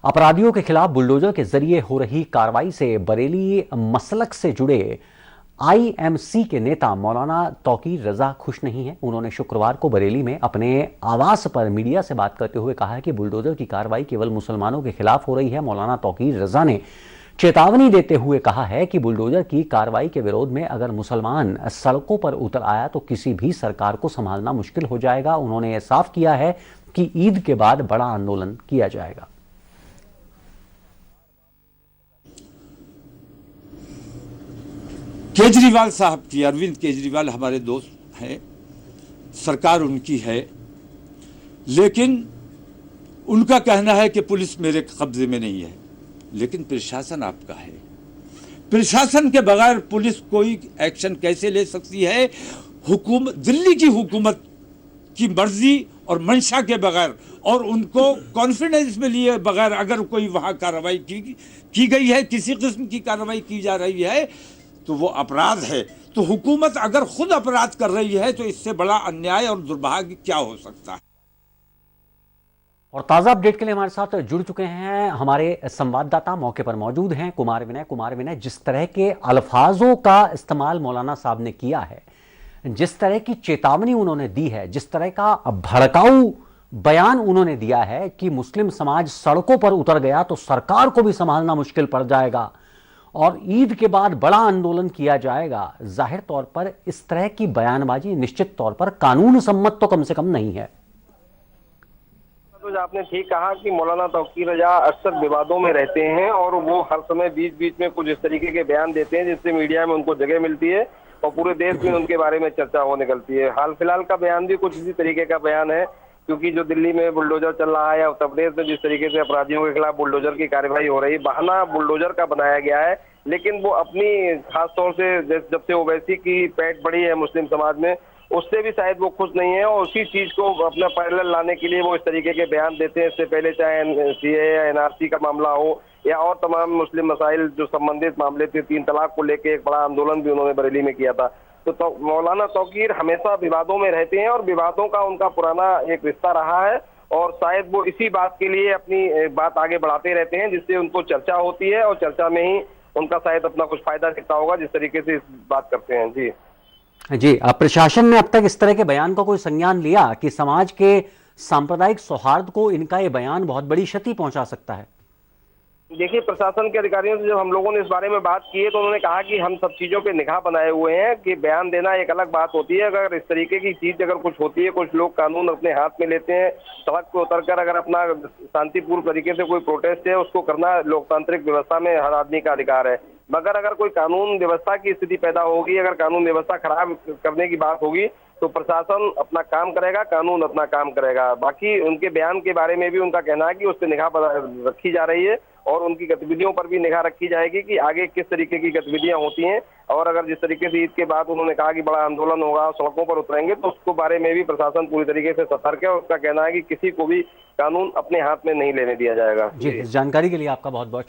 अपराधियों के खिलाफ बुलडोजर के जरिए हो रही कार्रवाई से बरेली मसलक से जुड़े आईएमसी के नेता मौलाना तौकीर रजा खुश नहीं हैं। उन्होंने शुक्रवार को बरेली में अपने आवास पर मीडिया से बात करते हुए कहा है कि बुलडोजर की कार्रवाई केवल मुसलमानों के खिलाफ हो रही है। मौलाना तौकीर रजा ने चेतावनी देते हुए कहा है कि बुलडोजर की कार्रवाई के विरोध में अगर मुसलमान सड़कों पर उतर आया तो किसी भी सरकार को संभालना मुश्किल हो जाएगा। उन्होंने यह साफ किया है कि ईद के बाद बड़ा आंदोलन किया जाएगा। केजरीवाल साहब की, अरविंद केजरीवाल हमारे दोस्त हैं, सरकार उनकी है, लेकिन उनका कहना है कि पुलिस मेरे कब्जे में नहीं है, लेकिन प्रशासन आपका है। प्रशासन के बगैर पुलिस कोई एक्शन कैसे ले सकती है? दिल्ली की हुकूमत की मर्जी और मंशा के बगैर और उनको कॉन्फिडेंस में लिए बगैर अगर कोई वहां कार्रवाई की गई है, किसी किस्म की कार्रवाई की जा रही है, तो वो अपराध है। तो हुकूमत अगर खुद अपराध कर रही है तो इससे बड़ा अन्याय और दुर्भाग्य क्या हो सकता है। और ताजा अपडेट के लिए हमारे साथ जुड़ चुके हैं हमारे संवाददाता, मौके पर मौजूद हैं कुमार विनय। जिस तरह के अल्फाजों का इस्तेमाल मौलाना साहब ने किया है, जिस तरह की चेतावनी उन्होंने दी है, जिस तरह का भड़काऊ बयान उन्होंने दिया है कि मुस्लिम समाज सड़कों पर उतर गया तो सरकार को भी संभालना मुश्किल पड़ जाएगा और ईद के बाद बड़ा आंदोलन किया जाएगा, जाहिर तौर पर इस तरह की बयानबाजी निश्चित तौर पर कानून सम्मत तो कम से कम नहीं है। तो आपने ठीक कहा कि मौलाना तौकीर रजा अक्सर विवादों में रहते हैं और वो हर समय बीच बीच में कुछ इस तरीके के बयान देते हैं जिससे मीडिया में उनको जगह मिलती है और पूरे देश में उनके बारे में चर्चा हो निकलती है। हाल फिलहाल का बयान भी कुछ इसी तरीके का बयान है, क्योंकि जो दिल्ली में बुलडोजर चल रहा है या उत्तर प्रदेश में जिस तरीके से अपराधियों के खिलाफ बुलडोजर की कार्रवाई हो रही है, बहाना बुलडोजर का बनाया गया है, लेकिन वो अपनी खास तौर से जब से ओवैसी की पैठ बढ़ी है मुस्लिम समाज में, उससे भी शायद वो खुश नहीं है और उसी चीज को अपना पैरेलल लाने के लिए वो इस तरीके के बयान देते हैं। इससे पहले चाहे सीए या एनआरसी का मामला हो या और तमाम मुस्लिम मसाइल जो संबंधित मामले थे, 3 तलाक को लेकर एक बड़ा आंदोलन भी उन्होंने बरेली में किया था। तो मौलाना तौकीर हमेशा विवादों में रहते हैं और विवादों का उनका पुराना एक रिश्ता रहा है और शायद वो इसी बात के लिए अपनी बात आगे बढ़ाते रहते हैं जिससे उनको चर्चा होती है और चर्चा में ही उनका शायद अपना कुछ फायदा दिखता होगा जिस तरीके से इस बात करते हैं। जी, अब प्रशासन ने अब तक इस तरह के बयान का कोई संज्ञान लिया कि समाज के सांप्रदायिक सौहार्द को इनका ये बयान बहुत बड़ी क्षति पहुंचा सकता है? देखिए, प्रशासन के अधिकारियों से जब हम लोगों ने इस बारे में बात की है तो उन्होंने कहा कि हम सब चीजों पे निगाह बनाए हुए हैं कि बयान देना एक अलग बात होती है, अगर इस तरीके की चीज अगर कुछ होती है, कुछ लोग कानून अपने हाथ में लेते हैं, सड़क पे उतरकर अगर अपना शांतिपूर्ण तरीके से कोई प्रोटेस्ट है उसको करना लोकतांत्रिक व्यवस्था में हर आदमी का अधिकार है, मगर अगर कोई कानून व्यवस्था की स्थिति पैदा होगी, अगर कानून व्यवस्था खराब करने की बात होगी तो प्रशासन अपना काम करेगा, कानून अपना काम करेगा। बाकी उनके बयान के बारे में भी उनका कहना है कि उस पर निगाह रखी जा रही है और उनकी गतिविधियों पर भी निगाह रखी जाएगी कि आगे किस तरीके की गतिविधियां होती हैं और अगर जिस तरीके से ईद के बाद उन्होंने कहा कि बड़ा आंदोलन होगा, सड़कों पर उतरेंगे, तो उसको बारे में भी प्रशासन पूरी तरीके से सतर्क है और उसका कहना है कि किसी को भी कानून अपने हाथ में नहीं लेने दिया जाएगा। जी, इस जानकारी के लिए आपका बहुत बहुत